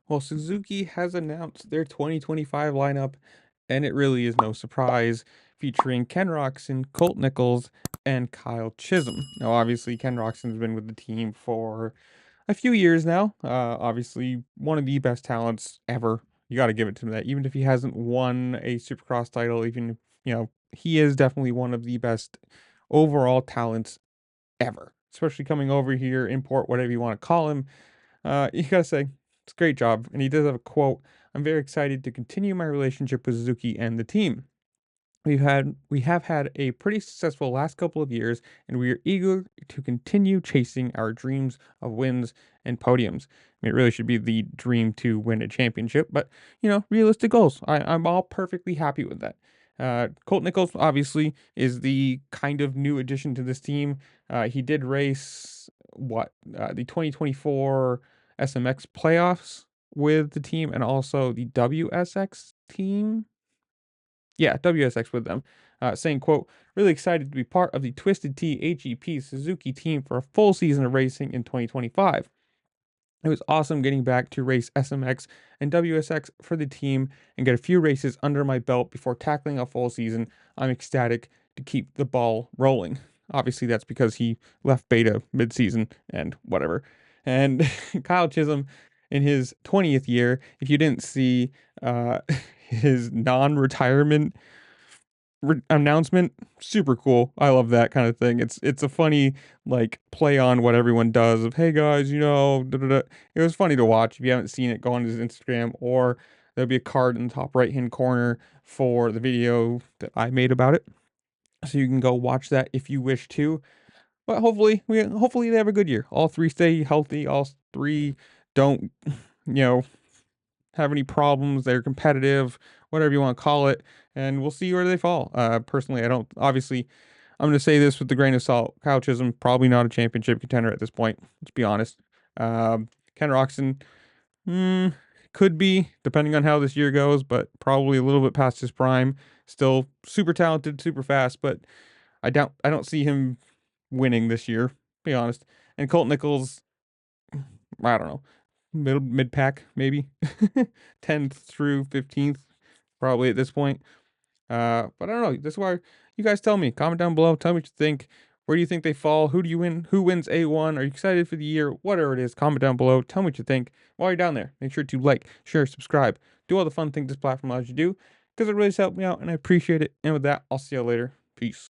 Well, Suzuki has announced their 2025 lineup, and it really is no surprise, featuring Ken Roxon, Colt Nichols, and Kyle Chisholm. Now, obviously, Ken Roxon's been with the team for a few years now. Obviously, one of the best talents ever. You got to give it to him that. Even if he hasn't won a Supercross title, even if, he is definitely one of the best overall talents ever. Especially coming over here, import, whatever you want to call him. You gotta say, it's a great job. And he does have a quote. I'm very excited to continue my relationship with Suzuki and the team. We have had a pretty successful last couple of years, and we are eager to continue chasing our dreams of wins and podiums. I mean, it really should be the dream to win a championship, but realistic goals. I'm all perfectly happy with that. Colt Nichols obviously is the kind of new addition to this team. He did race the 2024 SMX playoffs with the team, and also the WSX team. Yeah, WSX with them, saying, quote, really excited to be part of the Twisted Tea AGP Suzuki team for a full season of racing in 2025. It was awesome getting back to race SMX and WSX for the team and get a few races under my belt before tackling a full season. I'm ecstatic to keep the ball rolling. Obviously, that's because he left beta mid-season and whatever. And Kyle Chisholm, in his 20th year, if you didn't see uh, his non-retirement announcement, super cool. I love that kind of thing. It's a funny like play on what everyone does of hey guys, da, da, da. It was funny to watch. If you haven't seen it, go on his Instagram, or there'll be a card in the top right hand corner for the video that I made about it. So you can go watch that if you wish to. But hopefully they have a good year. All three stay healthy. All three don't know have any problems. They're competitive, whatever you want to call it, and we'll see where they fall. Personally, I don't. Obviously, I'm going to say this with the grain of salt. Kyle Chisholm probably not a championship contender at this point. Let's be honest. Ken Roxon, hmm, could be depending on how this year goes, but probably a little bit past his prime. Still super talented, super fast, but I don't see him winning this year. Be honest. And Colt Nichols, I don't know, mid pack maybe, 10th through 15th probably at this point. But I don't know. That's why you guys tell me. Comment down below. Tell me what you think. Where do you think they fall? Who do you win? Who wins A1? Are you excited for the year? Whatever it is, comment down below. Tell me what you think. While you're down there, make sure to like, share, subscribe, do all the fun things this platform allows you to do, because it really helps me out and I appreciate it. And with that, I'll see you later. Peace.